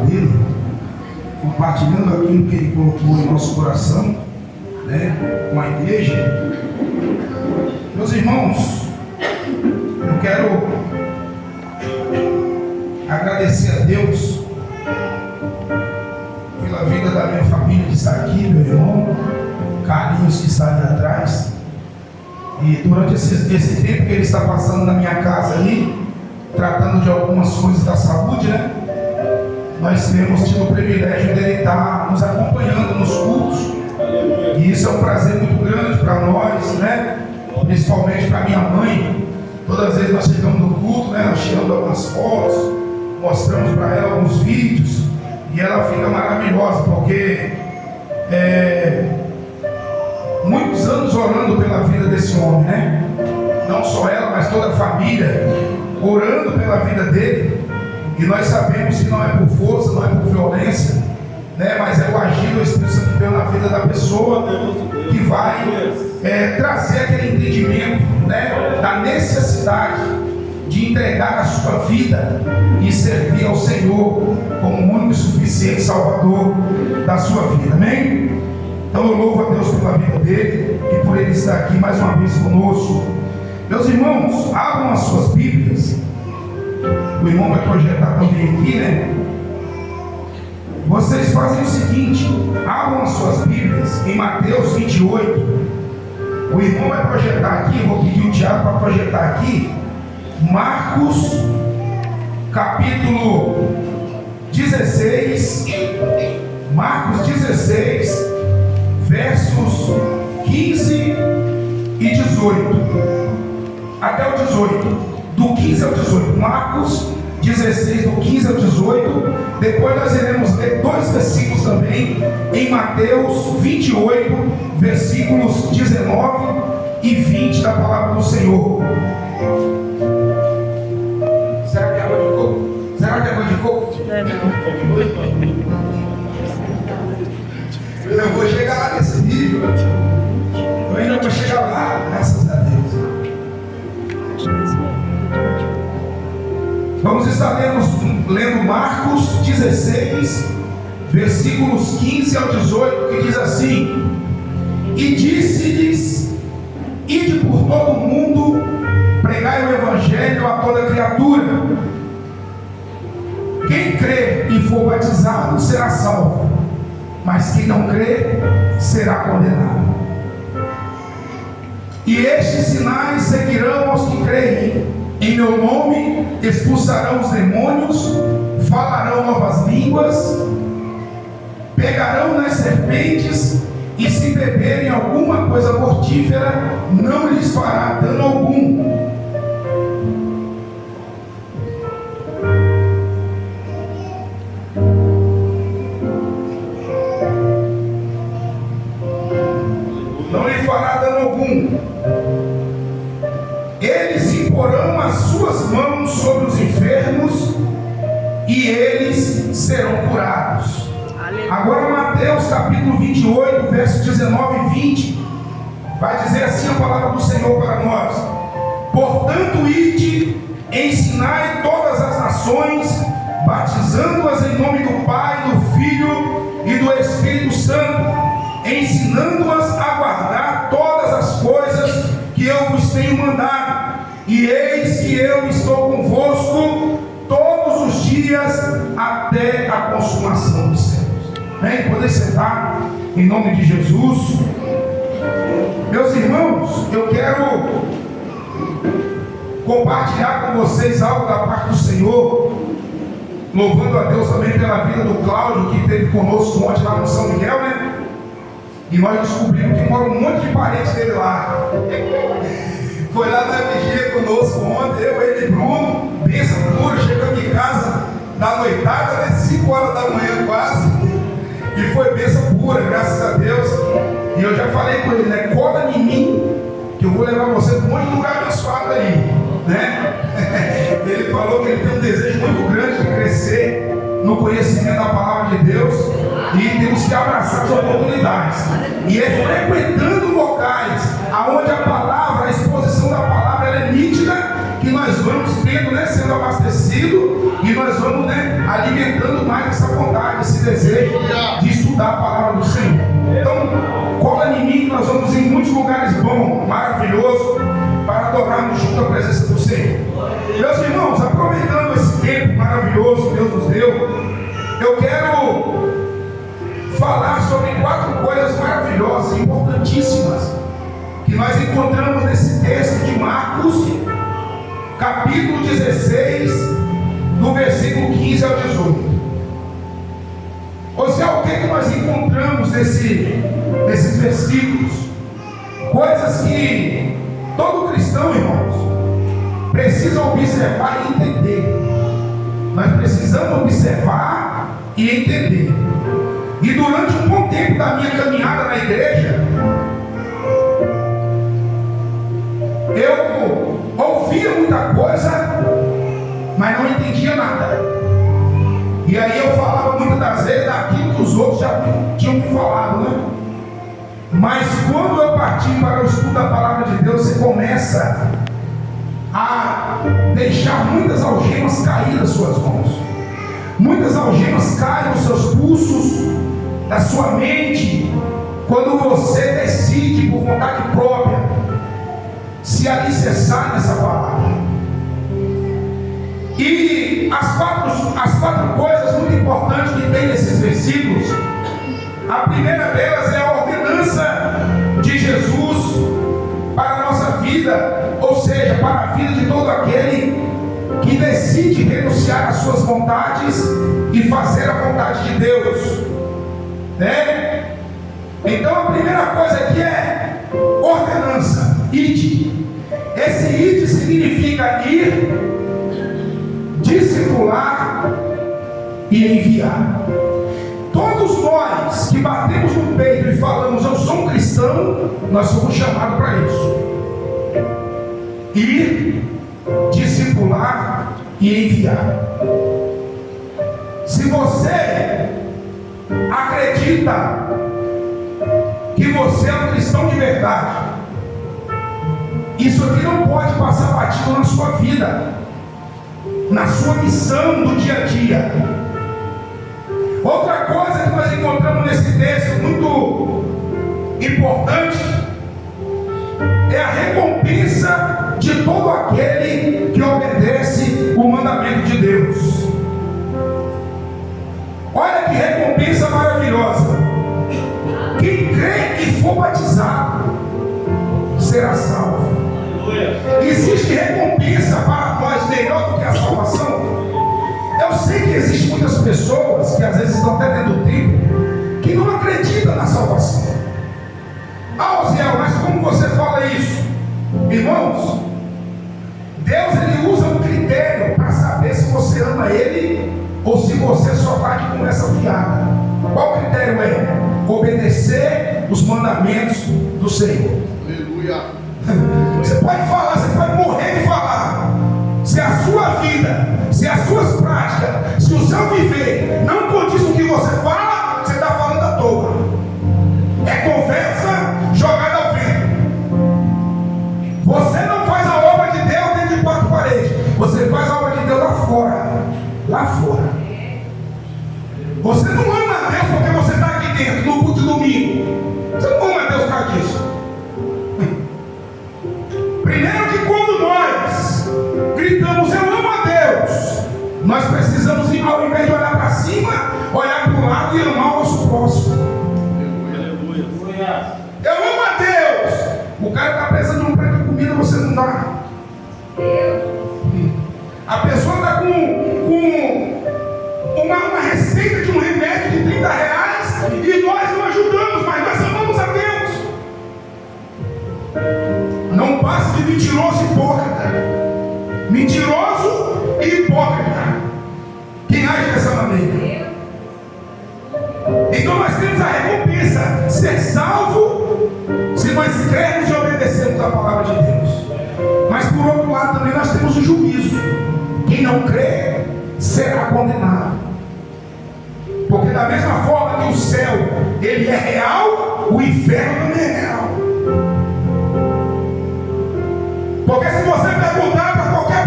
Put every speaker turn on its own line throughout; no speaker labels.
dele, compartilhando aquilo que ele colocou em nosso coração, né, com a igreja. Meus irmãos, eu quero agradecer a Deus pela vida da minha família que está aqui, meu irmão Carlinhos, que está ali atrás. E durante esse tempo que ele está passando na minha casa ali, tratando de algumas coisas da saúde, né? Nós temos tido o privilégio dele estar nos acompanhando nos cultos. E isso é um prazer muito grande para nós, né? Principalmente para minha mãe. Todas as vezes nós chegamos no culto, né? Nós tiramos algumas fotos, mostramos para ela alguns vídeos, e ela fica maravilhosa, porque muitos anos orando pela vida desse homem, né? Não só ela, mas toda a família orando pela vida dele. E nós sabemos que não é por força, não é por violência, né? Mas é o agir do Espírito Santo de Deus na vida da pessoa, que vai trazer aquele entendimento, né, da necessidade de entregar a sua vida e servir ao Senhor como o único e suficiente Salvador da sua vida. Amém? Então eu louvo a Deus pela vida dele e por ele estar aqui mais uma vez conosco. Meus irmãos, abram as suas Bíblias. O irmão vai projetar também aqui, né? Vocês fazem o seguinte: abram as suas Bíblias em Mateus 28. O irmão vai projetar aqui, eu vou pedir o Tiago para projetar aqui, Marcos, capítulo 16, Marcos 16, versos 15 e 18, até o 18, do 15 ao 18, Marcos 16, do 15 ao 18, depois nós iremos ler dois versículos também, em Mateus 28, versículos 19 e 20 da palavra do Senhor. Será que é água de coco? Será que é água de coco? Não. Eu vou chegar lá nesse nível. Eu ainda vou chegar lá, graças a Deus. Vamos estar lendo Marcos 16, versículos 15 ao 18, que diz assim: E disse-lhes: Ide por todo o mundo, pregai o Evangelho a toda criatura. Quem crer e for batizado será salvo, mas quem não crer será condenado. E estes sinais seguirão aos que creem. Em meu nome expulsarão os demônios, falarão novas línguas, pegarão nas serpentes, e se beberem alguma coisa mortífera, não lhes fará dano algum. Não lhe fará dano algum. Eles imporão as suas mãos sobre os enfermos e eles serão curados. Agora Mateus capítulo 28, versos 19 e 20, vai dizer assim a palavra do Senhor para nós: Portanto, ide, ensinai todas as nações, batizando-as em nome do Pai, do Filho e do Espírito Santo, ensinando-as a guardar todas as coisas que eu vos tenho mandado. E eis que eu estou convosco todos os dias até a consumação dos séculos. Amém? Podem sentar em nome de Jesus. Meus irmãos, eu quero compartilhar com vocês algo da parte do Senhor, louvando a Deus também pela vida do Cláudio, que esteve conosco ontem lá no São Miguel, né? E nós descobrimos que mora um monte de parentes dele lá. Foi lá na vigília conosco ontem, eu, ele e Bruno, bênção pura. Chegamos em casa na noitada, né? 5 horas da manhã quase, e foi bênção pura, graças a Deus. E eu já falei com ele, né? Cola em mim, que eu vou levar você para um monte de lugar abençoado aí, né? Ele falou que ele tem um desejo muito grande de crescer no conhecimento da palavra de Deus, e temos que abraçar as oportunidades, e é frequentando locais aonde a palavra, a exposição da palavra, ela é nítida, que nós vamos tendo, né, sendo abastecido E nós vamos, alimentando mais essa vontade, esse desejo de estudar a palavra do Senhor. Então, cola em mim que nós vamos em muitos lugares bons, maravilhosos, para adorarmos junto a presença do Senhor. Meus irmãos, aproveitando esse tempo maravilhoso que Deus nos deu, eu quero falar sobre 4 coisas maravilhosas, importantíssimas, que nós encontramos nesse texto de Marcos, capítulo 16, do versículo 15 ao 18. Ou seja, o que nós encontramos nesses versículos? Coisas que todo cristão, irmãos, precisa observar e entender. Nós precisamos observar e entender. E durante um bom tempo da minha caminhada na igreja, eu ouvia muita coisa, mas não entendia nada. E aí eu falava muitas das vezes daquilo que os outros já tinham me falado, Mas quando eu parti para o estudo da palavra de Deus, você começa a deixar muitas algemas cair das suas mãos. Muitas algemas caem nos seus pulsos, da sua mente, quando você decide por vontade própria se alicerçar nessa palavra. E as quatro coisas muito importantes que tem nesses versículos, a primeira delas é a ordenança de Jesus para a nossa vida, ou seja, para a vida de todo aquele que decide renunciar às suas vontades e fazer a vontade de Deus, Então a primeira coisa aqui é ordenança, ide. Esse ide significa ir, discipular e enviar. Todos nós que batemos no peito e falamos eu sou um cristão, nós somos chamados para isso: ir, discipular e enviar. Se você acredita que você é um cristão de verdade, isso aqui não pode passar batido na sua vida, na sua missão do dia a dia. Outra coisa que nós encontramos nesse texto muito importante é a recompensa de todo aquele que obedece o mandamento de Deus. Olha que recompensa maravilhosa. Quem crê e for batizado será salvo. Existe recompensa para nós melhor do que a salvação? Eu sei que existem muitas pessoas que às vezes estão até tendo tempo que não acreditam na salvação. Osiel, mas como você fala isso? Irmãos, Deus ele usa um critério para saber se você ama Ele ou se você só está de conversa fiada. Qual critério é? Obedecer os mandamentos do Senhor. Aleluia. Você pode falar, você pode morrer de falar. Se a sua vida, se as suas práticas, se o seu viver não condiz com o que você fala, você está falando à toa. É conversa jogada ao vento. Você não faz a obra de Deus dentro de 4 paredes. Você faz a obra de Deus lá fora. Lá fora. Você não ama a Deus porque você está aqui dentro, no culto de domingo. Você não ama a Deus por causa disso. Primeiro que quando nós gritamos eu amo a Deus, nós precisamos, ao invés de olhar para cima, olhar para o lado e amar o nosso próximo. Eu amo a Deus. O cara está precisando de um prato de comida, você não dá. A pessoa está com uma receita de um remédio de R$30 e nós não ajudamos, mas nós amamos a Deus. Não passe de mentiroso e hipócrita. Mentiroso e hipócrita. Quem age dessa maneira? Então nós temos a recompensa: ser salvo se nós cremos e obedecemos a palavra de Deus. Mas por outro lado também nós temos o juízo. Quem não crê será condenado. Porque da mesma forma que o céu ele é real, o inferno também é real. Porque se você perguntar para qualquer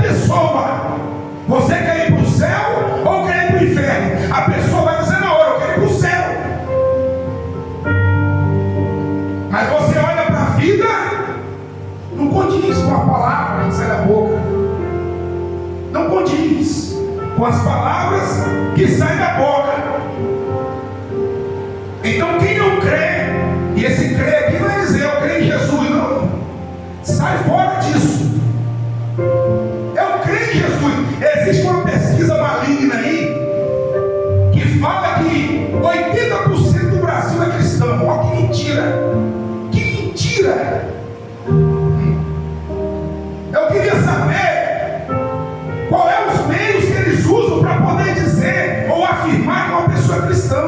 pessoa com as palavras que saem da boca. Então quem não crê, e esse crê aqui não é dizer eu creio em Jesus, não. Sai fora disso. Eu creio em Jesus. Existe uma pesquisa maligna aí que fala que 80% do Brasil é cristão. Olha que mentira. Que mentira. Eu queria saber qual é os meios que eles usam para poder dizer ou afirmar que uma pessoa é cristã.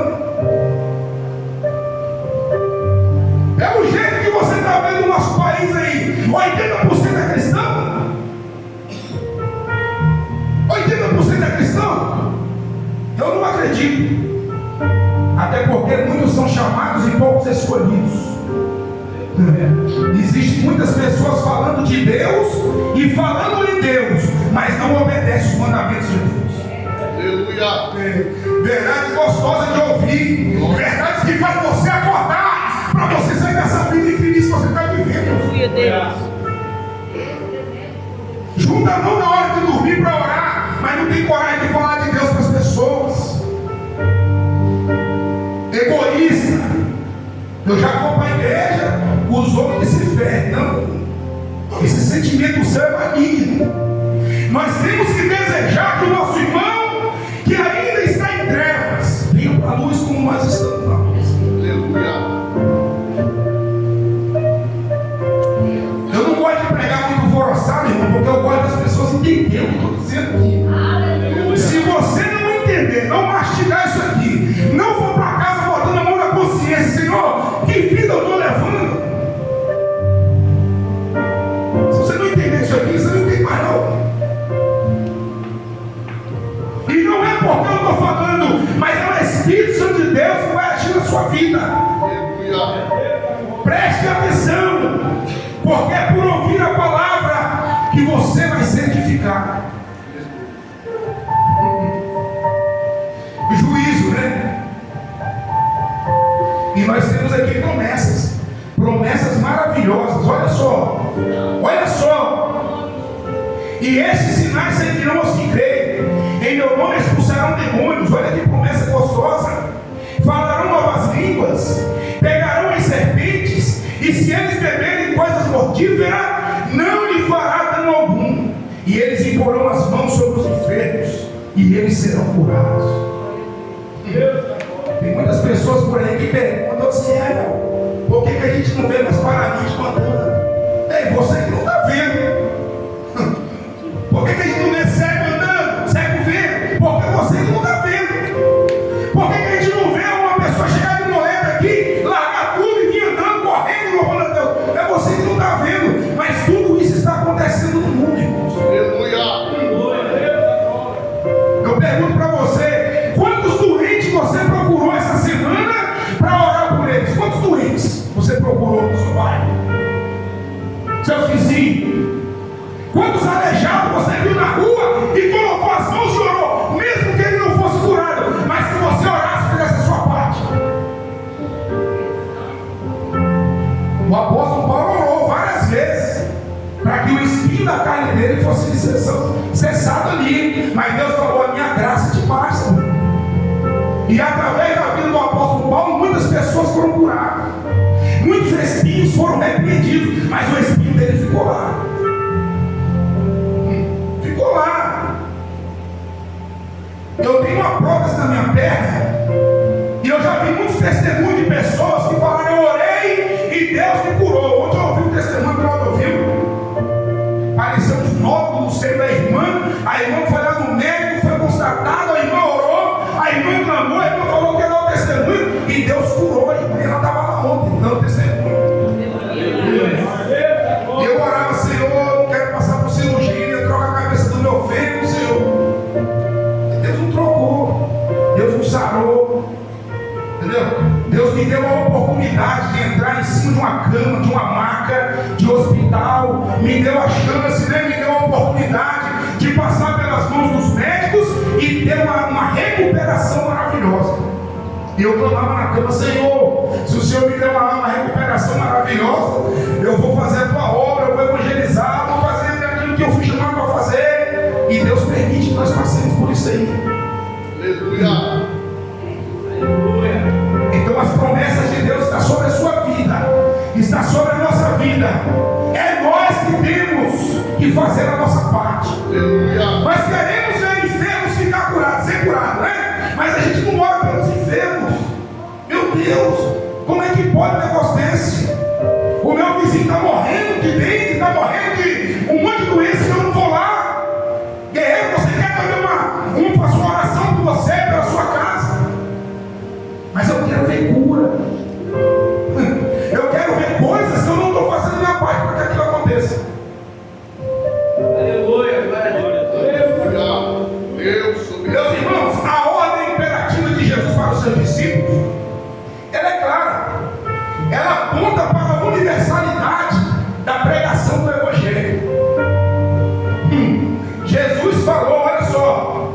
Pelo jeito que você está vendo no nosso país aí, 80% é cristão? 80% é cristão? Eu não acredito. Até porque muitos são chamados e poucos escolhidos. Existem muitas pessoas falando de Deus e falando em Deus, mas não obedecem os mandamentos de Deus. Aleluia. Verdades gostosas de ouvir, verdades que fazem você acordar para você sair dessa vida infeliz que você está vivendo. Junta a mão na hora de dormir para orar, mas não tem coragem de falar de Deus para as pessoas. Egoísta. Eu já vou para a igreja, os outros que se ferem. Não. Esse sentimento seu é maligno. Nós temos que desejar que o nosso irmão, que ainda está em trevas, venha para a luz como nós estamos na luz. Aleluia. Eu não gosto de pregar muito alvoroçado, irmão, porque eu gosto das pessoas entenderem o que eu estou dizendo aqui. Aleluia. Se você não entender, não mastigar isso aqui, não for para casa botando a mão na consciência, Senhor, que vida eu estou levando? Se você não entender isso aqui, você não tem mais não. E não é porque eu estou falando, mas é o Espírito Santo de Deus que vai agir na sua vida. Preste atenção, porque é por ouvir a palavra que você vai ser edificado. Juízo, né? E nós temos aqui promessas maravilhosas. Olha só, olha só. E esses sinais seguirão os que creem. Em meu nome expulsarão demônios. Olha que promessa gostosa. Falarão novas línguas, pegarão em serpentes, e se eles beberem coisas mortíferas, não lhe fará dano algum. E eles imporão as mãos sobre os enfermos, e eles serão curados. Tem muitas pessoas por aí que perguntam assim, por que a gente não vê mais paralíticos andando? Ei, você que não está vendo. Por que a gente não vê cego andando, cego vendo? Porque você que não está vendo. Por que a gente não vê uma pessoa chegar de moleta aqui, largar tudo e vir andando, correndo, louvando a Deus? É você que não está vendo. Mas tudo isso está acontecendo no mundo, irmãos. Eu pergunto para você, quantos doentes você procurou essa semana para orar por eles? Quantos doentes você procurou no seu bairro? Seu vizinho? Quantos aleijados você viu na rua e colocou as mãos e orou, mesmo que ele não fosse curado, mas que você orasse por essa sua parte? O apóstolo Paulo orou várias vezes para que o espinho da carne dele fosse cessado ali, mas Deus falou, a minha graça te basta. E através da vida do apóstolo Paulo, muitas pessoas foram curadas, muitos espinhos foram repreendidos, mas o espinho dele ficou lá. Ficou lá. Eu tenho uma prótese na minha perna, e eu já vi muitos testemunhos de pessoas que falaram, eu orei e Deus me curou. Ontem eu ouvi um testemunho pelo lado do ouvido, pareceu uns nódulos no seio da irmã. A irmã foi lá no médico, foi constatado, a irmã orou, a irmã clamou, a irmã falou que era o testemunho, e Deus curou a irmã. Ela estava lá ontem, dando testemunho. E eu orava, Senhor, eu não quero passar por cirurgia, troca a cabeça do meu filho, Senhor. E Deus não trocou, Deus não sarou, entendeu? Deus me deu a oportunidade de entrar em cima de uma cama, de uma maca, de hospital, me deu a chance, né? Me deu a oportunidade de passar pelas mãos dos médicos e ter uma recuperação maravilhosa. E eu clamava na cama, Senhor, se o Senhor me deu uma recuperação maravilhosa, eu vou fazer a tua obra, eu vou evangelizar, vou fazer aquilo que eu fui chamado para fazer. E Deus permite que nós passemos por isso aí. parte. Nós queremos ver enfermos ficar curados, ser curados, né? Mas a gente não ora pelos enfermos. Meu Deus, como é que pode um negócio desse? O meu vizinho está morrendo de dengue, está morrendo de um monte de doença, eu não vou lá. Guerreiro, você quer também faça uma oração por você, pela sua casa? Mas eu quero ver cura. Eu quero ver coisas que eu não estou fazendo minha parte para que aquilo aconteça.
Aleluia,
Meus irmãos, a ordem imperativa de Jesus para os seus discípulos, ela é clara. Ela aponta para a universalidade da pregação do Evangelho. Jesus falou, olha só.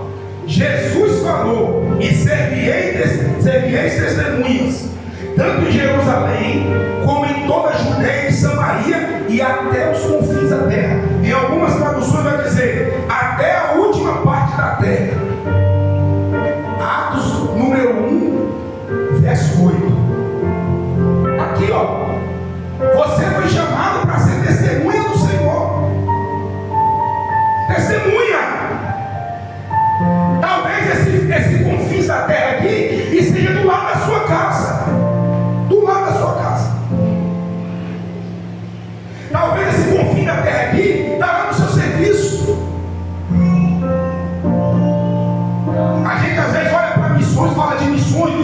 Jesus falou, e servieis testemunhas, tanto em Jerusalém, como em toda a Judeia e Samaria, e até os confins da terra. Em algumas traduções vai dizer, até a última parte da terra. Atos número 1, verso 8. Aqui, ó. Você foi chamado para ser testemunha do Senhor. Testemunha. Talvez esse confins da terra aqui esteja do lado da sua casa. Do lado da sua casa. Talvez esse confim da terra aqui está lá no seu serviço. A gente às vezes olha para missões, fala de missões.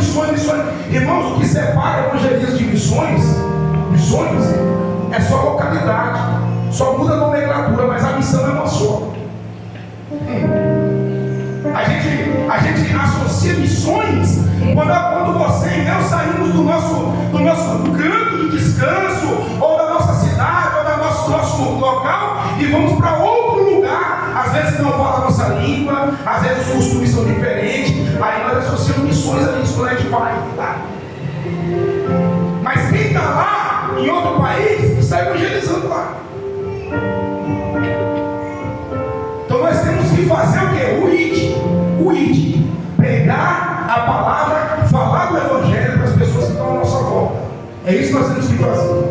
Irmãos, o que separa evangelistas de missões é só localidade. Só muda a nomenclatura, mas a missão é uma só. A gente associa missões quando você e eu saímos do nosso canto de descanso, ou da nossa cidade, ou do nosso local, e vamos para outro lugar. Às vezes não fala a nossa língua, às vezes os costumes são diferentes, aí nós associamos missões a isso quando a gente vai lá. Mas quem está lá em outro país está evangelizando lá. Então nós temos que fazer o quê? O id. Pregar a palavra, falar do Evangelho para as pessoas que estão à nossa volta. É isso que nós temos que fazer.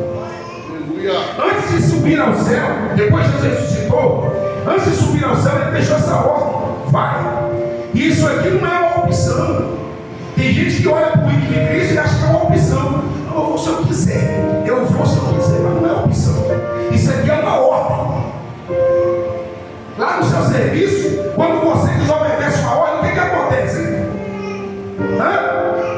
Antes de subir ao céu, depois que Jesus ressuscitou, antes de subir ao céu, ele deixou essa ordem. Vai. E isso aqui não é uma opção. Tem gente que olha para o id de Cristo e acha que é uma opção. Não, eu vou se eu quiser. Eu vou se eu quiser, mas não é opção. Isso aqui é uma ordem. Lá no seu serviço, quando você desobedece uma ordem, o que acontece?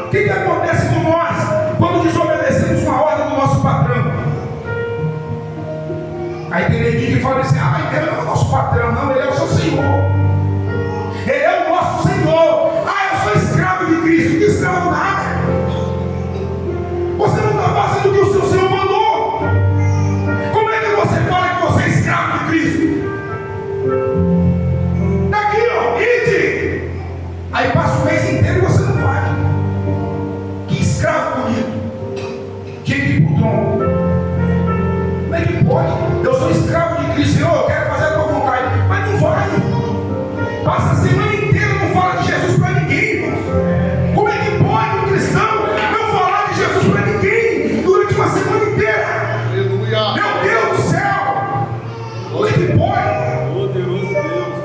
O que acontece com nós quando desobedecemos uma ordem do nosso patrão? Aí tem ninguém que fala assim, mas ele não é o nosso patrão, não, ele é o seu Senhor. Ele é o nosso Senhor. Eu sou escravo de Cristo. Que escravo nada. Você não está fazendo o que o seu Senhor mandou. Como é que você fala que você é escravo de Cristo? Daqui, ó, ide. Aí passa o mês inteiro e você não vai. Que escravo bonito. Tinha que ir pro tronco. Como é que pode? Eu sou escravo de Cristo, Senhor, eu quero fazer a tua vontade. Mas não vai. Passa a semana inteira e não fala de Jesus para ninguém, irmãos. Como é que pode um cristão não falar de Jesus para ninguém durante uma semana inteira? Aleluia. Meu Deus do céu! Como é que pode?
Poderoso Deus.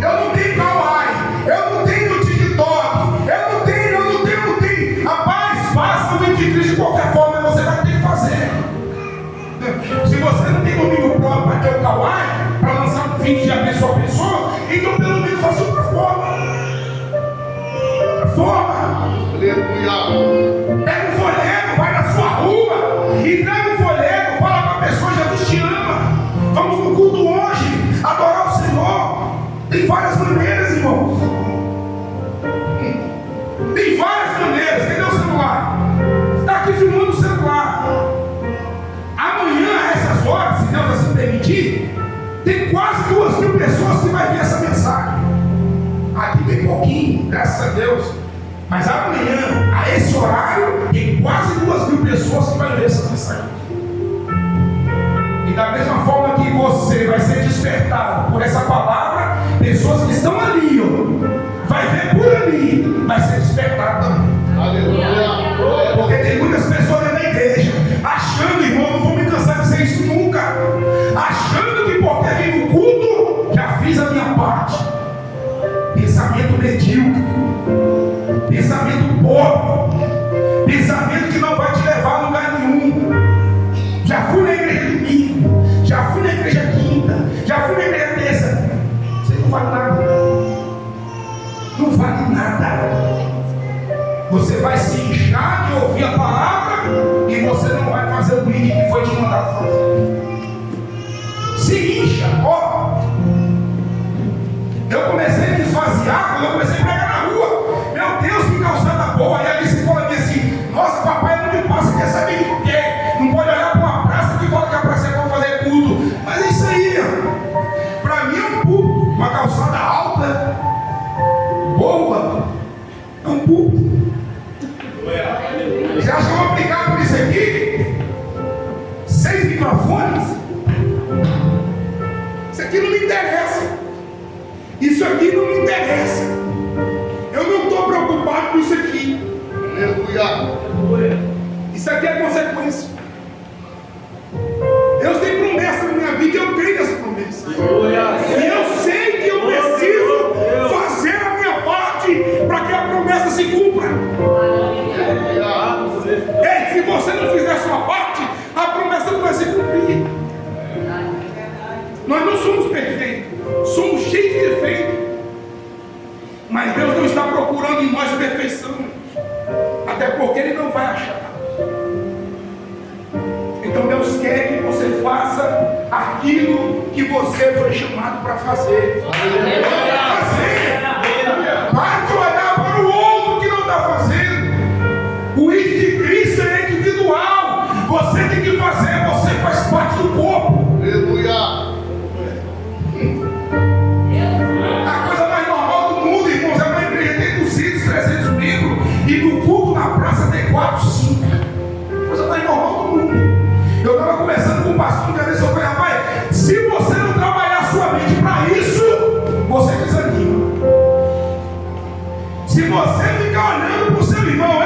Eu não tenho Kawaii, eu não tenho TikTok, eu não tenho. Rapaz, faça o vídeo de Cristo de qualquer forma, você vai ter que fazer. Se você não tem domínio próprio para ter o Kawaii, para lançar um vídeo de abençoar a pessoa, então pelo menos faça outra forma. Aleluia. Pega um folheto, vai na sua rua, entrega um folheto, fala para a pessoa, Jesus te ama. Vamos no culto hoje, adorar o Senhor. Tem várias maneiras, irmãos. Tem várias maneiras. Cadê o celular? Está aqui filmando o celular. Amanhã, a essas horas, se Deus assim permitir, tem quase 2.000 pessoas que vai ver essa mensagem. Aqui tem pouquinho, graças a Deus. Mas amanhã, a esse horário, tem quase 2.000 pessoas que vai ver essa mensagem. E da mesma forma que você vai ser despertado por essa palavra, pessoas que estão ali, ó, vai ver por ali, vai ser despertado também. Aleluia. Porque tem muitas pessoas dentro da igreja achando, irmão, não vou me cansar de dizer isso nunca, achando que porque vem no culto medíocre, pensamento pobre, pensamento que não vai te levar a lugar nenhum. Já fui na igreja domingo, já fui na igreja quinta, já fui na igreja terça. Você não vale nada, não vale nada. Você vai se inchar de ouvir a palavra e você não vai fazer o vídeo que foi te mandado fazer. Se incha, ó. Eu comecei a me esvaziar quando eu comecei a pregar na rua. Meu Deus, que calçada boa. E ali se fala assim: nossa, papai não me passa, quer saber de quê? Não pode olhar para uma praça que fala que a praça é para fazer culto. Mas é isso aí, ó. Para mim é um culto. Uma calçada alta, boa, é um culto. Você acha que eu vou brigar por isso aqui? 6 microfones? Isso aqui não me interessa. Isso aqui não me interessa. Eu não estou preocupado com isso aqui. Aleluia. Isso aqui é consequência. Deus tem promessa na minha vida e eu creio nessa promessa. E eu sei que eu preciso fazer a minha parte para que a promessa se cumpra. E se você não fizer a sua parte, a promessa não vai se cumprir. Nós não somos perfeitos, somos cheios de defeitos. Mas Deus não está procurando em nós perfeição, até porque Ele não vai achar. Então Deus quer que você faça aquilo que você foi chamado para fazer. Pare de olhar para o outro que não está fazendo. O ídolo de Cristo é individual. Você tem que fazer, você faz parte do corpo. Aleluia. A coisa mais normal do mundo, irmãos, é uma igreja tem 200, 300 membros e no culto na praça tem 4, 5. A coisa mais normal do mundo. Eu estava conversando com o pastor de vez, eu falei: rapaz, se você não trabalhar sua mente para isso, você desanima. Se você ficar olhando para o seu irmão,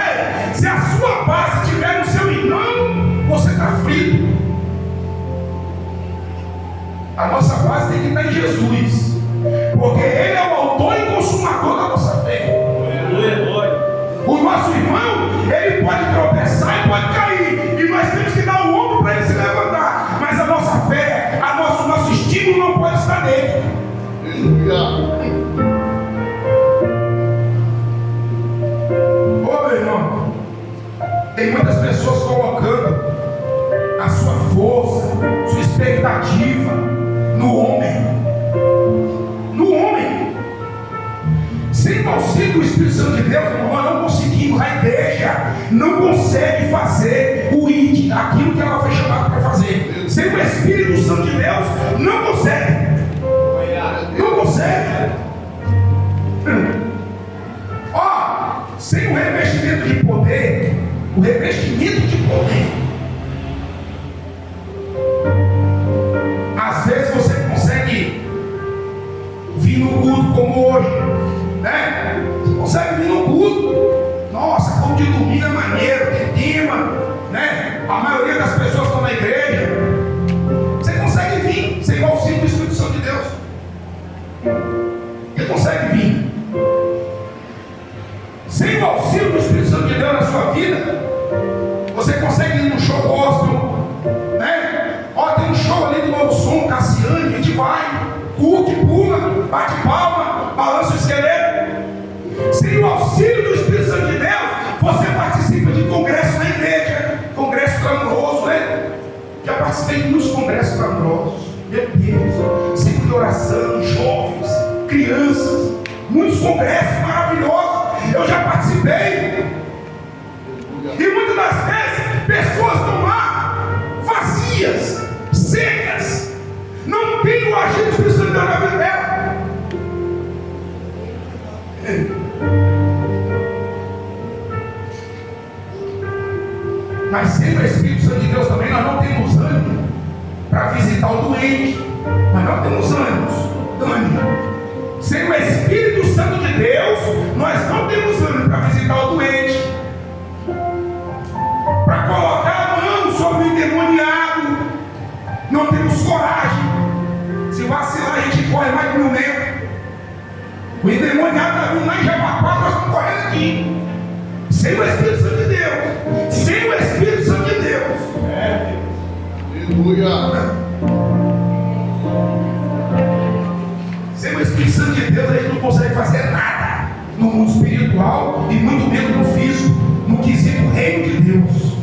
se a sua base estiver no seu irmão, você está frito. A nossa base tem que estar em Jesus, porque Ele é o autor e consumador da nossa fé. O nosso irmão, ele pode tropeçar e pode cair, e nós temos que dar o ombro para ele se levantar, mas a nossa fé, o nosso estímulo não pode estar nele. Ô meu irmão, tem muitas pessoas colocando a sua força, sua expectativa no homem. No homem. Sem o auxílio do Espírito Santo de Deus, nós não conseguimos. A igreja não consegue fazer aquilo que ela foi chamada para fazer. Sem o Espírito Santo de Deus, não consegue. Não consegue. Ó, sem o revestimento de poder, o revestimento de poder, às vezes você consegue vir no culto como hoje, né? Você consegue vir no culto. Nossa, como de domingo é maneiro, de tema, né? A maioria das pessoas estão na igreja. Você consegue vir sem o auxílio do Espírito Santo de Deus. Você consegue vir. Sem o auxílio do Espírito Santo de Deus na sua vida, você consegue ir no show gospel, né? Ó, tem um show ali do Novo Som, Cassiane, a gente vai, curte, pula, bate palma, balança o esqueleto. Sem o auxílio do Espírito Santo de Deus, você participa de congresso na igreja, congresso clamoroso, né? Já participei de muitos congressos clamorosos, meu Deus, sempre de oração, jovens, crianças, muitos congressos maravilhosos, eu já participei. E muitas das vezes, pessoas estão lá, vazias, secas, não tem o agir do Espírito Santo na vida dela. Mas sem o Espírito Santo de Deus também nós não temos ânimo para visitar o doente. Nós não temos ânimo. Sem o Espírito Santo de Deus, nós não temos ânimo para visitar o doente, para colocar a mão sobre o endemoniado. Não temos coragem. Se vacilar, a gente corre mais de 1000 metros. O endemoniado está vindo lá em Jabapá, nós estamos correndo aqui. Sem o Espírito Santo de Deus. Sem o Espírito Santo de Deus. Aleluia. Sem o Espírito Santo de Deus, a gente não consegue fazer nada no mundo espiritual e muito menos no físico, no quesito reino de Deus.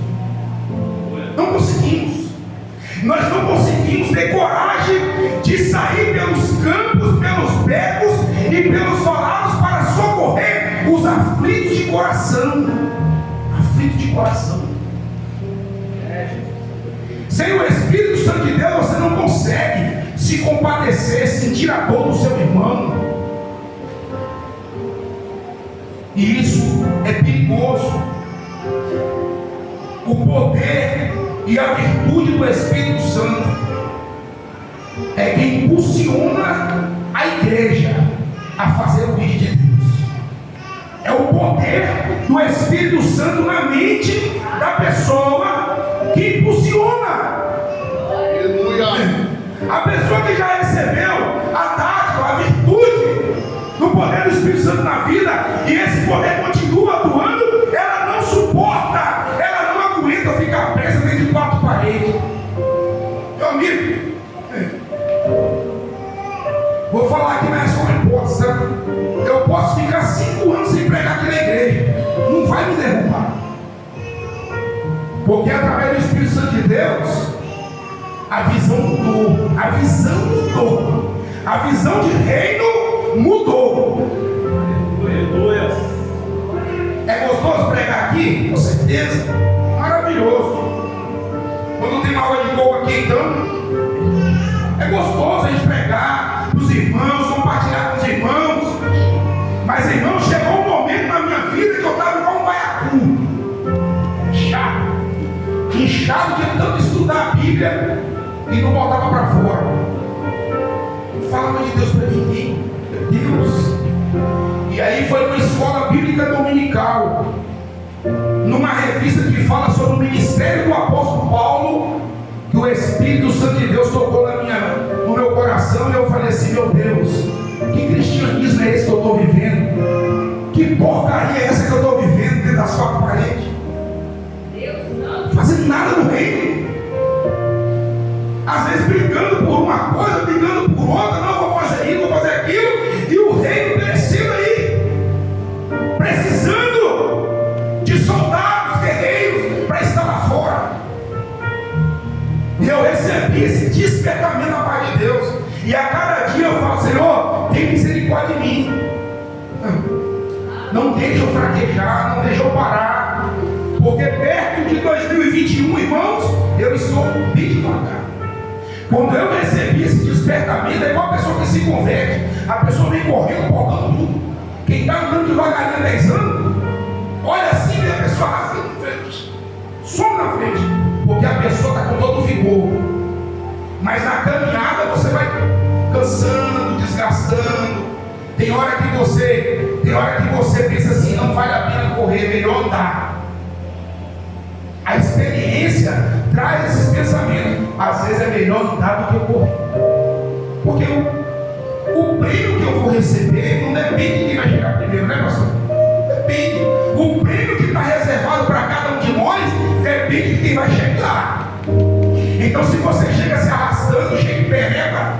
Não conseguimos. Nós não conseguimos ter coragem de sair pelos campos, pelos becos e pelos valados para socorrer os aflitos de coração. Aflitos de coração. Sem o Espírito Santo de Deus, você não consegue se compadecer, sentir a dor do seu irmão. E isso é perigoso. O poder e a virtude do Espírito Santo é quem impulsiona a igreja a fazer o vídeo de Deus. É o poder do Espírito Santo na mente da pessoa que impulsiona. Aleluia. A pessoa que já recebeu a dádiva, a virtude do poder do Espírito Santo na vida, e esse poder continua atuando, ela não suporta, ela não aguenta ficar presa dentro de quatro paredes. Meu amigo, vou falar aqui, mas só uma hipótese. Eu posso ficar 5 anos sem pregar aqui na igreja, não vai me derrubar, porque através do Espírito Santo de Deus a visão mudou. A visão mudou. A visão de reino mudou. Aleluia. É gostoso pregar aqui? Com certeza. Maravilhoso. Quando tem uma aula de coco aqui, então, é gostoso a gente pregar para os irmãos, compartilhar com os irmãos. Mas, irmão, chegou um momento na minha vida que eu estava igual um baiacu. Inchado de tanto estudar a Bíblia e não botava para fora. Falava de Deus para ninguém. Deus. E aí foi numa escola bíblica dominical, numa revista que fala sobre o ministério do apóstolo Paulo, que o Espírito Santo de Deus tocou no meu coração, e eu falei assim: meu Deus, que cristianismo é esse que eu estou vivendo? Que porcaria é essa que eu estou vivendo dentro das quatro paredes? Fazendo nada no reino. Às vezes brigando por uma coisa, brigando por outra. Não, vou fazer isso, vou fazer aquilo. E o reino perecendo aí, precisando de soldados, guerreiros para estar lá fora. E eu recebi esse despertamento da parte de Deus. E a cada dia eu falo: Senhor, tem misericórdia de mim. Não deixa eu fraquejar, não deixa eu parar. Porque perto de 2021, irmãos, eu estou bem devagar. Quando eu recebi esse despertamento, é igual a pessoa que se converte. A pessoa vem correndo, botando tudo. Quem está andando devagarinho há 10 anos, olha assim e a pessoa rasga na frente, some na frente, porque a pessoa está com todo o vigor. Mas na caminhada você vai cansando, desgastando. Tem hora que você pensa assim: não vale a pena correr, melhor andar. A experiência traz esses pensamentos. Às vezes é melhor andar do que correr, porque o prêmio que eu vou receber não depende de quem vai chegar primeiro, né, pastor? Depende. O prêmio que está reservado para cada um de nós depende de quem vai chegar. Então, se você chega se arrastando, chega em pereba,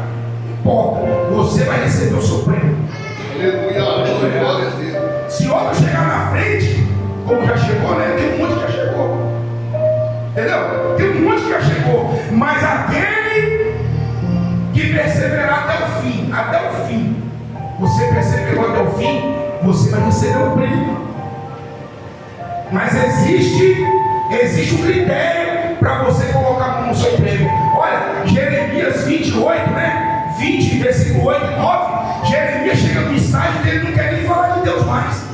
importa, você vai receber o seu prêmio. Aleluia. Se outro chegar na frente, como já chegou, né? Tem um monte que já chegou. Entendeu? Tem um monte que já chegou. Mas aquele que perseverar até o fim, você perseverou até o fim, você vai receber um prêmio. Mas existe um critério para você colocar no seu prêmio. Olha, Jeremias 28, né? 20, versículo 8 e 9. Jeremias chega no estágio que ele não quer nem falar de Deus mais.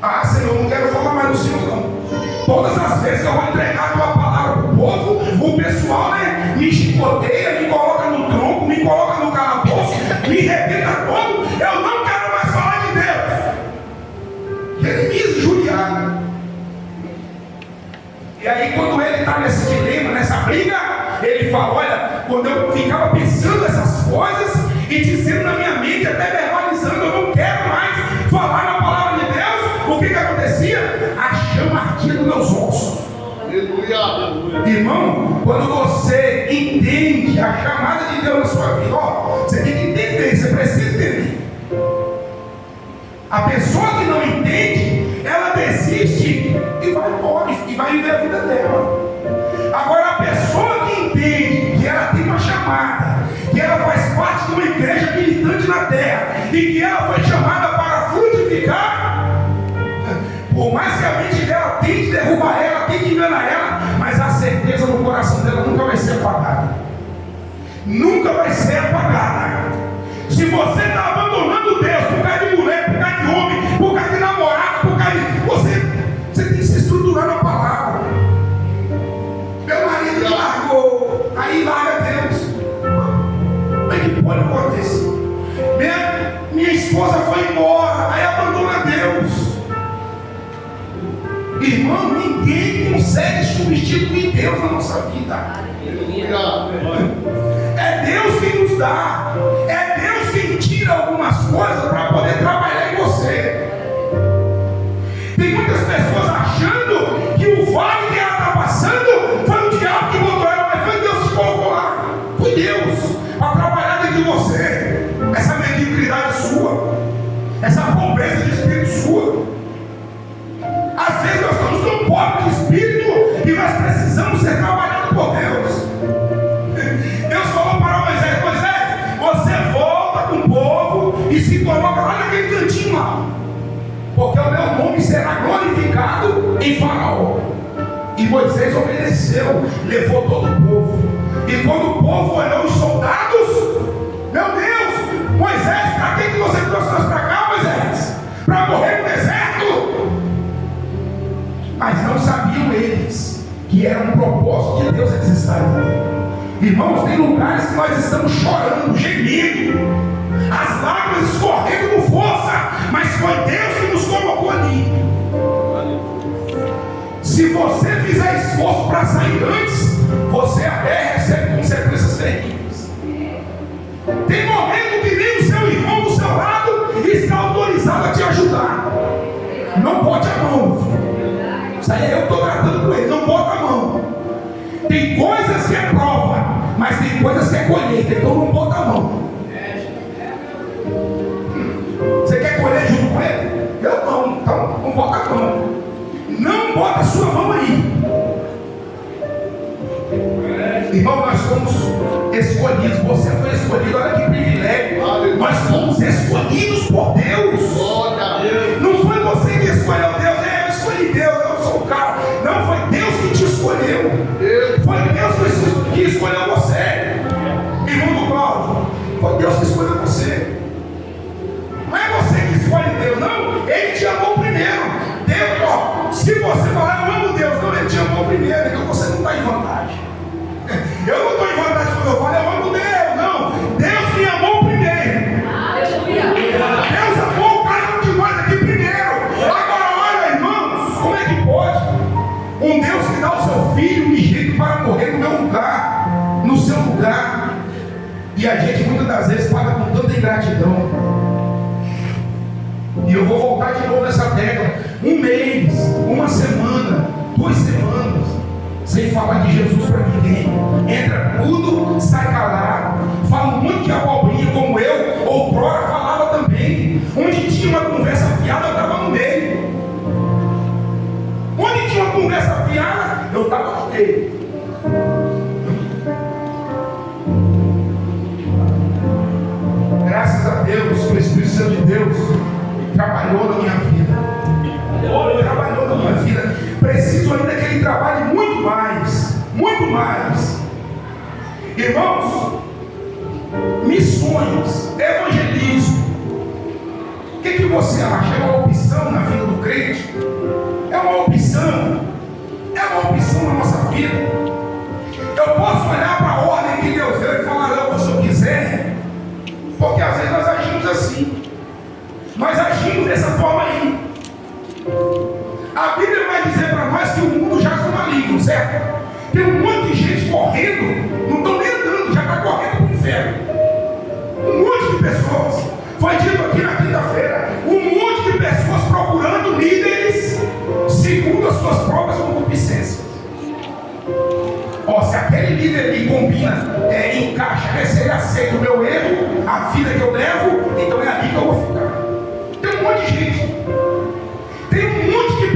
Ah, Senhor, eu não quero falar mais do Senhor, não. Todas as vezes que eu vou entregar a tua palavra para o povo, o pessoal, né, me chicoteia, me coloca no tronco, me coloca no calabouço, me arrebenta todo. Eu não quero mais falar de Deus. Jeremias injuriado. E aí, quando ele está nesse dilema, nessa briga, ele fala: olha, quando eu ficava pensando essas coisas e dizendo na minha mente, até verbalizando, eu não quero Irmão, quando você entende a chamada de Deus na sua vida, você tem que entender, você precisa entender. A pessoa que não entende, ela desiste e vai embora e vai viver a vida dela. Agora, a pessoa que entende que ela tem uma chamada, que ela faz parte de uma igreja militante na terra e que ela foi chamada para frutificar, por mais que a mente dela tente derrubar ela, tente enganar ela, mas a certeza no coração dela nunca vai ser apagada. Nunca vai ser apagada. Se você está abandonando Deus por causa de mulher, por causa de homem, por causa de namorado, por causa de... Você tem que se estruturar na palavra. Meu marido me largou, aí larga Deus. Como é que pode acontecer? Minha esposa foi embora, aí abandona Deus. Irmão, ninguém consegue substituir Deus na nossa vida. É Deus quem nos dá. É Deus quem tira algumas coisas para poder trabalhar em você. Tem muitas pessoas achando que o vale que ela está passando foi o diabo que botou ela, mas foi Deus que colocou lá. Foi Deus para trabalhar dentro de você. Essa mediocridade sua, essa pobreza de espírito sua. Às vezes nós estamos tão pobres de espírito que nós precisamos ser trabalhados por Deus. Deus falou para Moisés: Moisés, você volta com o povo e se coloca lá naquele cantinho lá, porque o meu nome será glorificado em Faraó. E Moisés obedeceu, levou todo o povo. E quando o povo olhou os soldados, meu Deus, Moisés, para que você trouxe nós para cá, Moisés? Para morrer no deserto? Mas não sabiam eles que era um propósito de Deus eles estarem. Irmãos, tem lugares que nós estamos chorando, gemendo, as lágrimas escorrendo com força, mas foi Deus que nos colocou ali. Se você fizer esforço para sair antes, você até recebe consequências terríveis. Tem momento que nem o seu irmão do seu lado está autorizado a te ajudar. Não bote a mão. Isso aí eu estou tratando com ele. Não bota a mão. Tem coisas que é prova, mas tem coisas que é colheita. Então não bota a mão. Você quer colher junto com ele? Eu não. Então não bota a mão. Não bota a sua mão aí. Irmão, nós fomos escolhidos. Você foi escolhido. Olha que privilégio. Nós fomos escolhidos por Deus. Não foi você que escolheu Deus. Eu escolhi Deus, eu sou o cara. Não, foi Deus que te escolheu. Foi Deus que escolheu você. Irmão do Cláudio, foi Deus que escolheu você. Não é você que escolhe Deus, não. Ele te amou primeiro. Deus, se você falar eu amo Deus, não, ele te amou primeiro, então você não está em vantagem. Eu não estou em vantagem quando eu falo eu amo Deus, não. Deus me amou primeiro. Deus amou cada um de nós aqui primeiro. Agora olha, irmãos, como é que pode um Deus que dá o seu filho unigênito para morrer no meu lugar, no seu lugar, e a gente muitas das vezes paga com tanta ingratidão. E eu vou voltar de novo nessa tecla. Um mês, uma semana, 2 semanas, sem falar de Jesus para ninguém. Entra tudo, sai calado. Fala um monte de abobrinha como eu, outrora falava também. Onde tinha uma conversa fiada, eu estava no meio. Onde tinha uma conversa fiada, eu estava no meio. Graças a Deus, o Espírito Santo de Deus trabalhou na minha vida. Trabalhou na minha vida. Preciso ainda que ele trabalhe muito mais. Muito mais. Irmãos, missões, evangelismo. O que você acha? É uma opção na vida do crente? É uma opção. É uma opção na nossa vida. Eu posso olhar para a ordem que Deus deu e falar, não, se eu quiser. Porque às vezes nós agimos assim. Nós agimos dessa forma aí. A Bíblia vai dizer para nós que o mundo já está maligno, certo? Tem um monte de gente correndo, não estão nem andando, já está correndo para o inferno. Um monte de pessoas. Foi dito aqui na quinta-feira. Um monte de pessoas procurando líderes segundo as suas próprias concupiscências.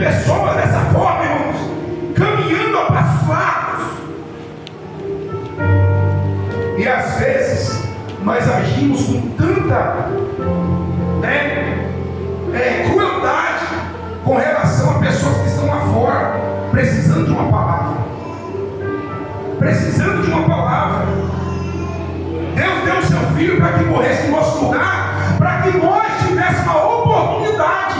pessoas dessa forma, irmãos, caminhando a passos largos. E às vezes nós agimos com tanta crueldade com relação a pessoas que estão lá fora, precisando de uma palavra. Precisando de uma palavra. Deus deu o seu filho para que morresse em nosso lugar, para que nós tivéssemos a oportunidade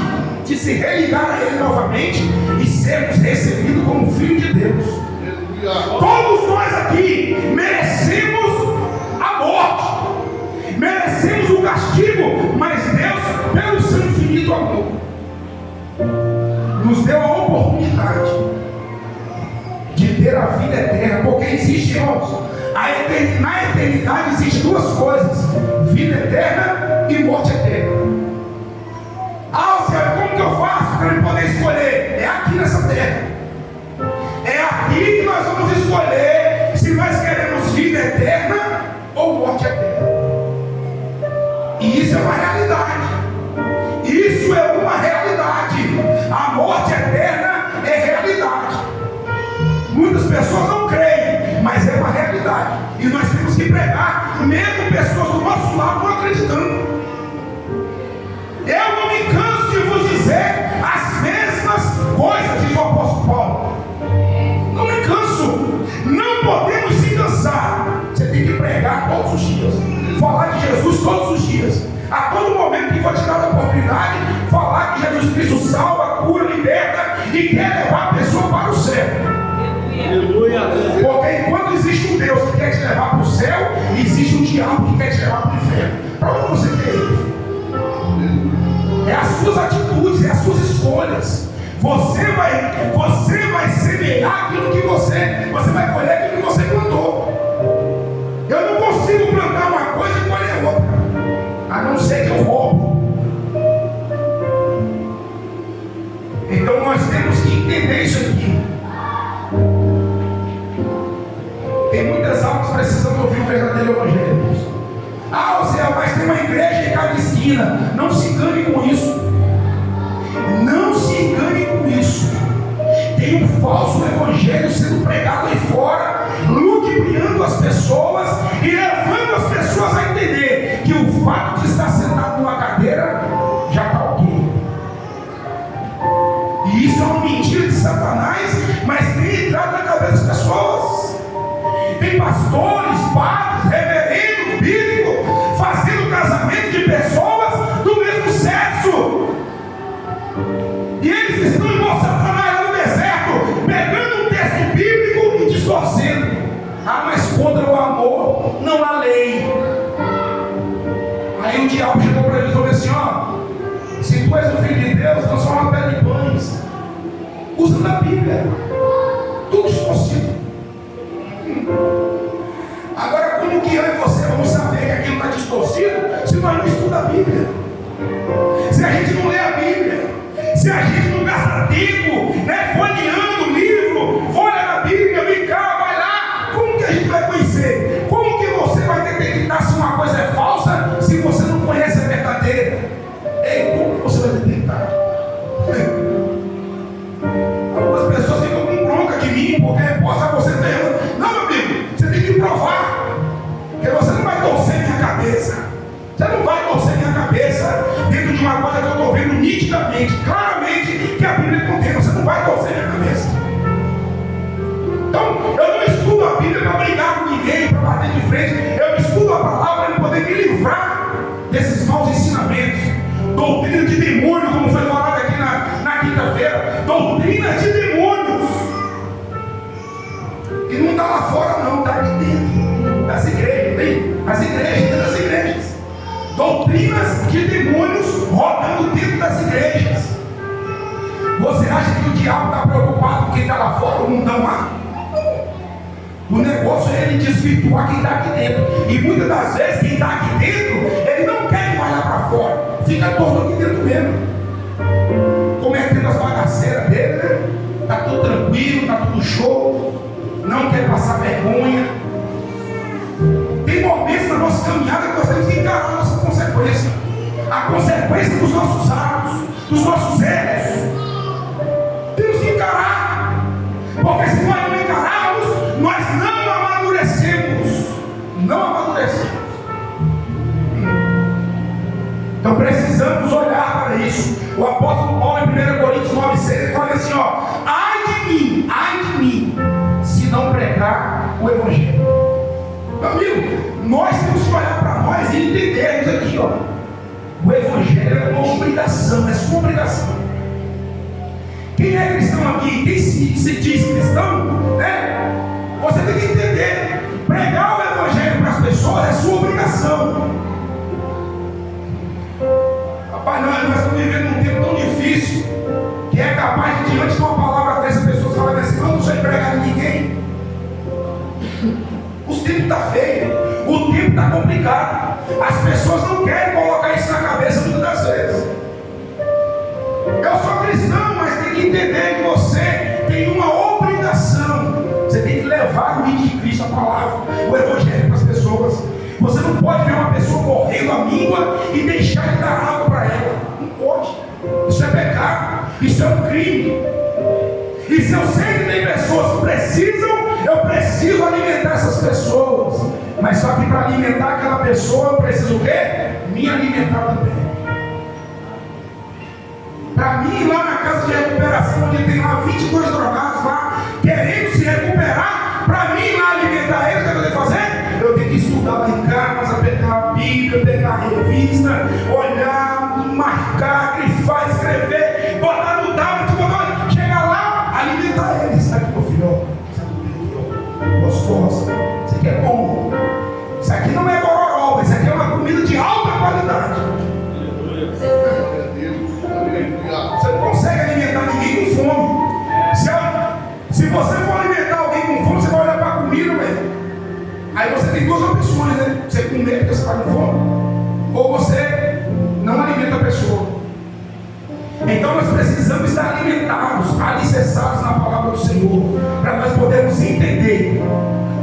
de se religar a Ele novamente e sermos recebidos como filho de Deus. Todos nós aqui merecemos a morte, merecemos o castigo, mas Deus, pelo seu infinito amor, nos deu a oportunidade de ter a vida eterna, porque existe, irmãos, na eternidade existem duas coisas: vida eterna e morte eterna. Senhor, como que eu faço para poder escolher? É aqui nessa terra. É aqui que nós vamos escolher se nós queremos vida eterna ou morte eterna. E isso é uma realidade. Isso é uma realidade. A morte eterna é realidade. Muitas pessoas não creem, mas é uma realidade. E nós temos que pregar, mesmo pessoas do nosso lado não acreditando. Eu não me canso de vos dizer as mesmas coisas, diz o apóstolo Paulo. Não me canso. Não podemos se cansar. Você tem que pregar todos os dias, falar de Jesus todos os dias, a todo momento que for te dar a oportunidade, falar que Jesus Cristo salva, cura, liberta e quer levar a pessoa para o céu. Aleluia. Porque enquanto existe um Deus que quer te levar para o céu, existe um diabo que quer te levar para o inferno. Para onde você quer ir? É as suas atitudes, é as suas escolhas. Você vai semear aquilo que você vai colher aquilo que você plantou. Eu não consigo plantar uma coisa e colher outra, a não ser que eu roubo. Então nós temos que entender isso aqui. Tem muitas almas precisando ouvir o verdadeiro evangelho. Zé, mas tem uma igreja em cada esquina. Não se engane com isso. Não se engane com isso. Tem um falso evangelho sendo pregado aí fora, ludibriando as pessoas e levando as pessoas a entender que o fato de estar sentado numa cadeira já está ok. E isso é uma mentira de Satanás, mas tem entrado na cabeça das pessoas. Tem pastores, padres, reverendos, bíblicos, fazendo casamento de pessoas do mesmo sexo. E eles estão igual Satanás lá no deserto, pegando um texto bíblico e distorcendo. Mas contra o amor não há lei. Aí o diabo chegou para ele e falou assim: se tu és o filho de Deus, transforma a pedra em pães. Usando a Bíblia. Tudo distorcido. Agora, como que eu e você vamos saber que aquilo está distorcido se nós não estudamos a Bíblia? Se a gente não lê a Bíblia, se a gente não gasta tempo, folheando o livro, folha na Bíblia, vem cá, vai lá, como que a gente vai conhecer? Como que você vai detectar se uma coisa é falsa se você não conhece a verdadeira? Ei, como que você vai detectar? Algumas pessoas ficam com bronca de mim porque você está errando. Não, meu amigo, você tem que provar. Porque você não vai torcer minha cabeça. Você não vai torcer minha cabeça dentro de uma coisa que eu estou vendo nitidamente, claramente, que a Bíblia contém. Você não vai torcer minha cabeça. Então, eu não estudo a Bíblia para brigar com ninguém, para bater de frente. Eu estudo a palavra para poder me livrar desses maus ensinamentos. Doutrina de demônio, como foi falado aqui na quinta-feira. Doutrina de demônios. E não está lá fora não, está aqui dentro das igrejas, tem as igrejas dentro das igrejas. Doutrinas de demônios rodando dentro das igrejas. Você acha que o diabo está preocupado com quem está lá fora, o mundão lá? O negócio é ele desvirtuar quem está aqui dentro. E muitas das vezes quem está aqui dentro, ele não quer ir mais lá para fora. Fica todo aqui dentro mesmo, cometendo as bagaceiras dele, né? Está tudo tranquilo, está tudo show, não quer passar vergonha. Tem momentos na nossa caminhada que nós temos que encarar a nossa consequência, a consequência dos nossos atos, dos nossos erros. O apóstolo Paulo, em 1 Coríntios 9,6, ele fala assim: ó, ai de mim, se não pregar o Evangelho. Meu amigo, nós temos que olhar para nós e entendermos aqui, ó, o Evangelho é uma obrigação, é sua obrigação. Quem é cristão aqui, quem se diz cristão, né? Você tem que entender, pregar o Evangelho para as pessoas é sua obrigação. Rapaz, nós estamos vivendo um tempo tão difícil, que é capaz de, diante de uma palavra dessa, pessoas falarem assim: não sou empregado de ninguém. O tempo está feio, o tempo está complicado. As pessoas não querem colocar isso na cabeça muitas das vezes. Eu sou cristão, mas tem que entender que você tem uma obrigação. Você tem que levar o hino de Cristo, a palavra, o Evangelho para as pessoas. Você não pode ver uma pessoa morrendo à míngua e deixar de dar água para ela. Não pode. Isso é pecado. Isso é um crime. E se eu sei que tem pessoas que precisam, eu preciso alimentar essas pessoas. Mas só que para alimentar aquela pessoa, eu preciso o quê? Me alimentar também. Para mim, lá na casa de recuperação, onde tem lá 22 drogados lá, querendo se recuperar, para mim lá alimentar eles, o que eu tenho que fazer? Eu tenho que estudar lá em casa, pegar a Bíblia, pegar a revista, olhar, marcar, grifar, escrever, botar no tablet, chegar lá, alimentar eles. Sabe, meu filho, gostosa, isso aqui é bom. Isso aqui não é gororó, isso aqui é uma comida de alta qualidade. Você não consegue alimentar ninguém com fome. Se você for alimentar alguém com fome, você vai olhar para a comida, velho. Aí você tem duas opções, né? Você comer porque você está com fome, ou você não alimenta a pessoa. Então nós precisamos estar alimentados, alicerçados na palavra do Senhor, para nós podermos entender.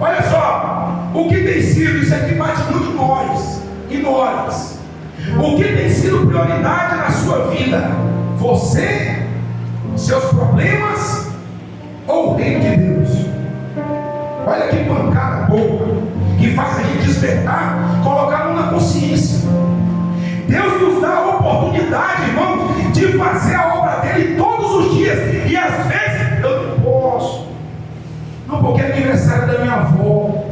Olha só, o que tem sido, isso aqui bate muito em nós. O que tem sido prioridade na sua vida? Você, seus problemas ou o reino de Deus? Olha que pancada boa, que faz a gente despertar, colocar na consciência. Deus nos dá a oportunidade, irmãos, de fazer a obra dele todos os dias. E às vezes eu não posso. Não, porque é aniversário da minha avó.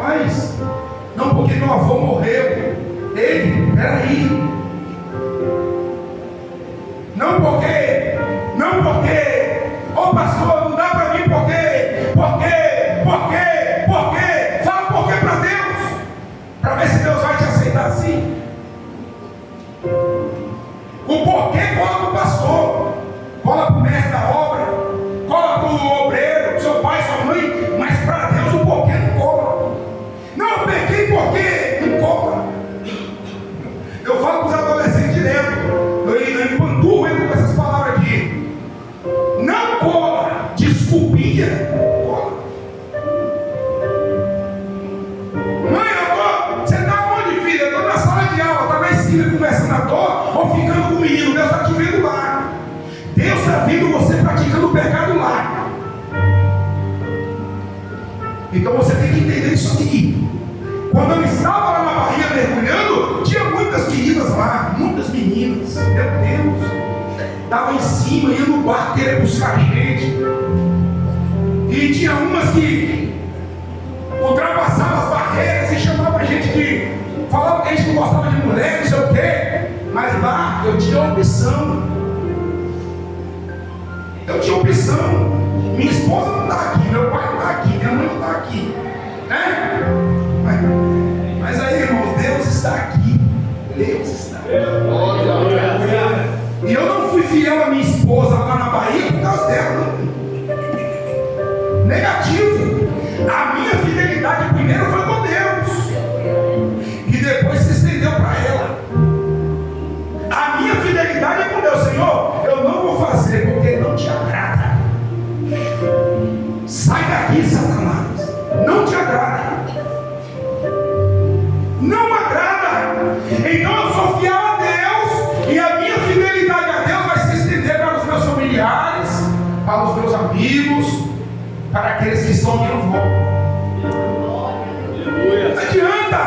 Mas não, porque meu avô morreu. Ei, peraí. Não porque, ô pastor, não dá para mim porque, fala porque para Deus, para ver se Deus vai te aceitar assim. O porquê cola para o pastor, cola para o mestre da obra, cola para o obreiro, seu pai, sua mãe, mas para Deus o porquê não cola. Não, eu peguei porque não cola. Eu falo para os adolescentes direto, eu empanturro ele com essas palavras aqui. Não cola, desculpinha, cola. Mãe, você está onde, filha? Eu estou na sala de aula, está na esquina conversando à toa ou ficando com o menino. Deus está te vendo lá. Deus está vendo você praticando o pecado lá. Então você tem que entender isso aqui. Quando eu estava lá na Bahia mergulhando, tinha muitas meninas lá, muitas meninas, meu Deus, estava em cima, ia no barco querer buscar gente, e tinha umas que ultrapassavam as barreiras e chamavam a gente de, falavam que a gente não gostava de mulher, não sei o quê, mas lá eu tinha opção, minha esposa não está aqui, meu pai não está aqui, minha mãe não está aqui, né? Mas aí, irmãos, Deus está aqui. Deus está aqui. E eu não fui fiel à minha esposa lá na Bahia por causa dela, não. Negativo. A minha fidelidade primeiro foi com Deus, e depois se estendeu para ela. A minha fidelidade é com Deus. Senhor, eu não vou fazer porque não te agrada. Sai daqui, Satanás. Não te agrada. Não agrada. Então eu sou fiel a Deus, e a minha fidelidade a Deus vai se estender para os meus familiares, para os meus amigos, para aqueles que estão à minha volta. Não adianta.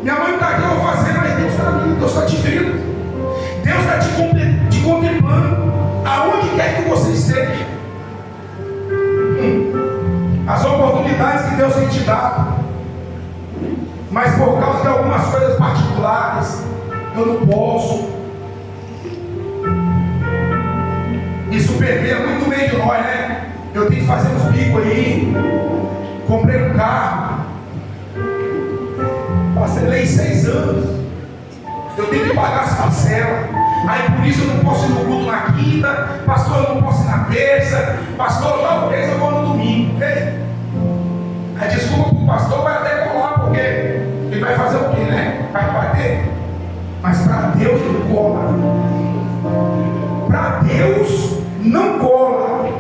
Minha mãe está aqui, eu vou fazer, mas Deus está ali, Deus está te vendo. e te dado. Mas por causa de algumas coisas particulares, eu não posso. Isso permeia muito no meio de nós, né? Eu tenho que fazer uns bicos aí. Comprei um carro. Parcelei em 6 anos. Eu tenho que pagar as parcelas. Aí por isso eu não posso ir no culto na quinta. Pastor, eu não posso ir na terça. Pastor, talvez eu vou no domingo. A desculpa para o pastor vai até colar, porque ele vai fazer o quê, né? Vai bater. Mas para Deus não cola. Para Deus não cola.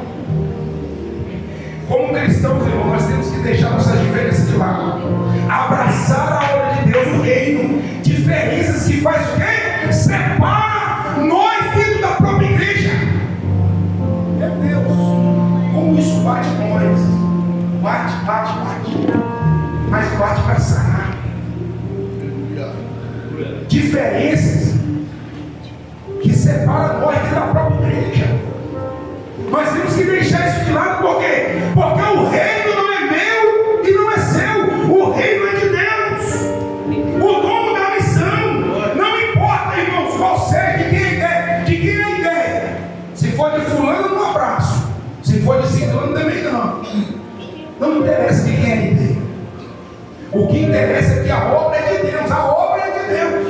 Como cristãos, irmãos, nós temos que deixar nossas diferenças de lado. Abraçar a obra de Deus no reino. Diferenças que faz o quê? Separa nós dentro da própria igreja. Meu Deus, como isso bate em nós. Bate. Mas bate para sanar. Diferenças que separam nós dentro da própria igreja. Nós temos que deixar isso de lado, por quê? Porque o reino não é meu e não é seu. O reino é de Deus. O dono da missão. Não importa, irmãos, qual seja, de quem é a ideia. Se for de fulano, eu não abraço. Se for de ciclano, também não. Não interessa de quem é a ideia. O que interessa é que a obra é de Deus. A obra é de Deus.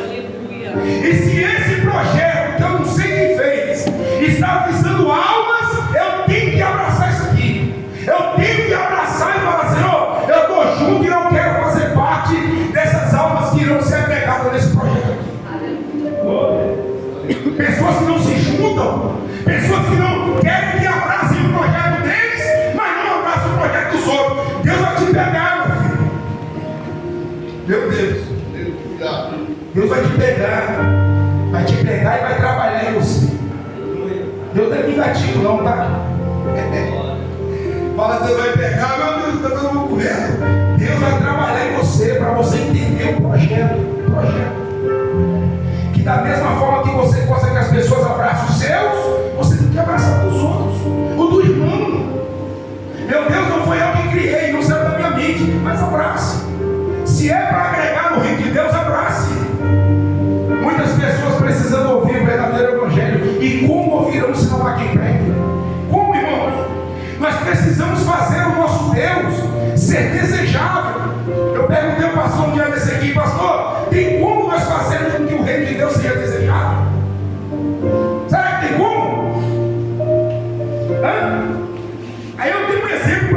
E se esse projeto, que eu não sei quem fez, está visando almas, eu tenho que abraçar isso aqui. Eu tenho que abraçar e falar, Senhor, eu estou junto e eu quero fazer parte dessas almas que irão ser agregadas nesse projeto aqui. Pessoas que não se juntam, pessoas que não querem que abracem o projeto deles, mas não abraçam o projeto dos outros. Deus vai te pegar, meu filho. Meu Deus. Deus vai te pegar e vai trabalhar em você. Deus não é vingativo não, tá? Fala, Deus vai pegar, meu Deus, está dando um governo. Deus vai trabalhar em você, para você entender o projeto. Que da mesma forma que você gosta que as pessoas abracem os seus, você tem que abraçar os outros. O do irmão. Meu Deus, não foi eu que criei, não saiu da minha mente, mas abrace. Se é para agregar no reino de Deus, abrace. Muitas pessoas precisam ouvir o verdadeiro evangelho. E como ouvirão se não há quem pregue? Como, irmãos? Nós precisamos fazer o nosso Deus ser desejável. Eu perguntei ao pastor um dia desse aqui, pastor, tem como nós fazermos com que o reino de Deus seja desejável? Será que tem como? Aí eu tenho um exemplo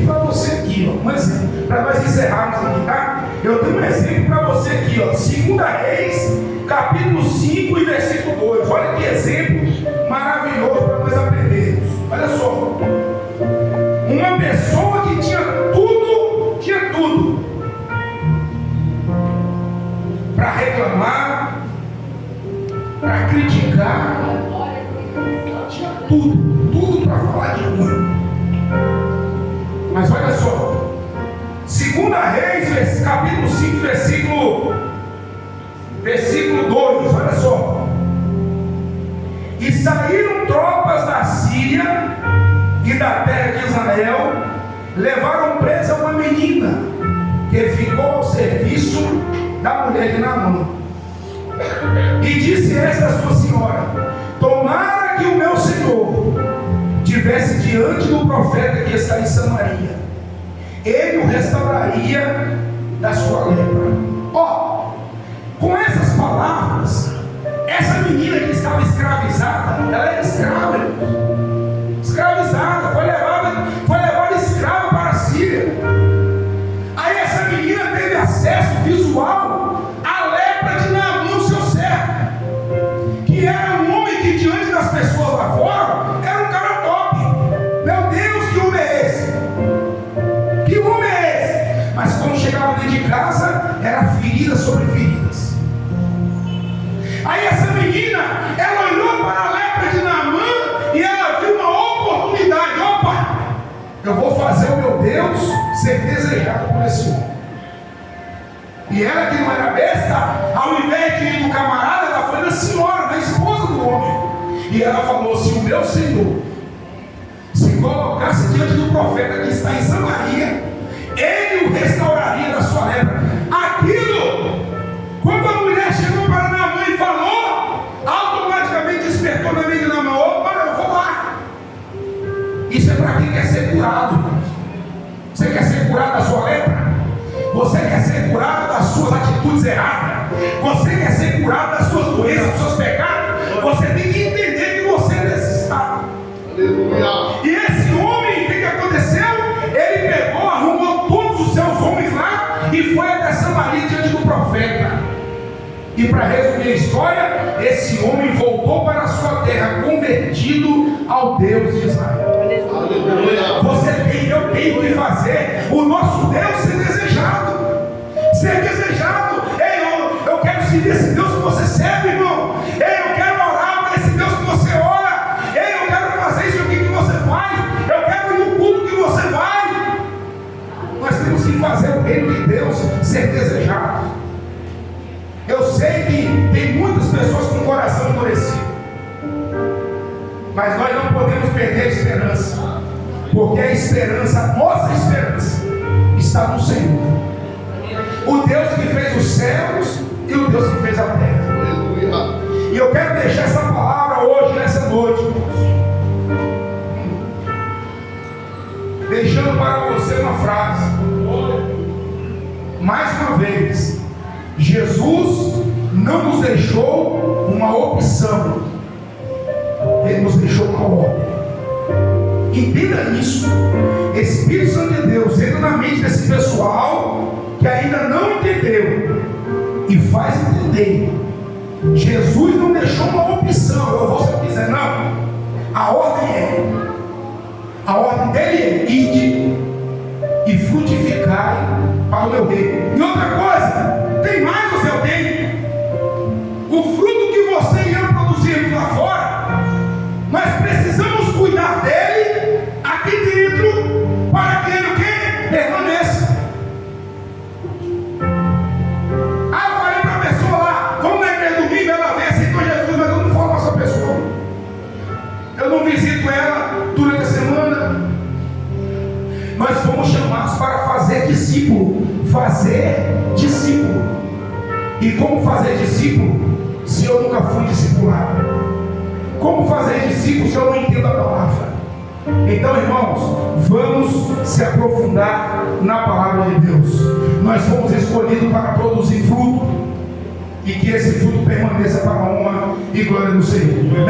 para você aqui, ó. Um exemplo, para nós encerrarmos aqui, tá? Eu tenho um exemplo para você aqui, ó. 2 Reis, capítulo 5 e versículo 2. Olha que exemplo maravilhoso para nós aprendermos. Olha só. Uma pessoa que tinha tudo para reclamar, para criticar, tinha tudo para falar de ruim. Mas olha só, 2 Reis, capítulo 5, versículo 2, olha só. E saíram tropas da Síria e da terra de Israel, levaram presa uma menina que ficou ao serviço da mulher de Naamã. E disse esta a sua senhora: tomara que o meu senhor tivesse diante do profeta que está em Samaria, ele o restauraria da sua lepra. Ó, com essas palavras, essa menina que estava escravizada, ela era escrava, escravizada, foi levada escrava para a Síria. Aí essa menina teve acesso visual à lepra de Naamã, seu servo, que era um homem que diante das pessoas lá fora era um cara top. Meu Deus, que homem é esse? Que homem é esse? Mas quando chegava dentro de casa, era ferida sobre feridas. Aí essa menina, ela olhou para a lepra de Naamã e ela viu uma oportunidade. Opa, eu vou fazer o meu Deus ser desejado por esse homem. E ela, que não era besta, ao invés de ir no camarada, ela foi na senhora, na esposa do homem. E ela falou: se o meu Senhor se colocasse diante do profeta que está em Samaria, história? Esse homem voltou para a sua terra convertido ao Deus de Israel. Você tem, eu tenho que fazer o nosso Deus ser desejado. Ser desejado. Ei, eu quero servir esse Deus que você serve, irmão. Ei, eu quero orar para esse Deus que você ora. Ei, eu quero fazer isso aqui que você faz. Eu quero ir no culto que você vai. Nós temos que fazer o reino de Deus ser desejado. Eu sei que tem muitas pessoas com o coração endurecido, mas nós não podemos perder a esperança, porque a esperança, a nossa esperança, está no Senhor, o Deus que fez os céus e o Deus que fez a terra. E eu quero deixar essa palavra hoje, nessa noite, deixando para você uma frase. Mais uma vez, Jesus não nos deixou uma opção, Ele nos deixou uma ordem. Entenda isso. Espírito Santo de Deus entra na mente desse pessoal que ainda não entendeu e faz entender. Jesus não deixou uma opção, eu vou se eu quiser, não. A ordem dele é: ide e frutificai para o meu reino. E outra coisa, tem mais, o céu tem. O fruto que você ia produzir lá fora, nós precisamos cuidar dele aqui dentro, para que ele o quê? Permaneça. Eu falei para a pessoa lá, vamos na igreja domingo, ela vem, aceitou Jesus, mas eu não falo com essa pessoa. Eu não visito ela durante a semana. Nós fomos chamados para fazer discípulo. Fazer discípulo. E como fazer discípulo se eu nunca fui discipulado? Como fazer discípulo se eu não entendo a palavra? Então, irmãos, vamos se aprofundar na palavra de Deus. Nós fomos escolhidos para produzir fruto, e que esse fruto permaneça para a honra e glória do Senhor.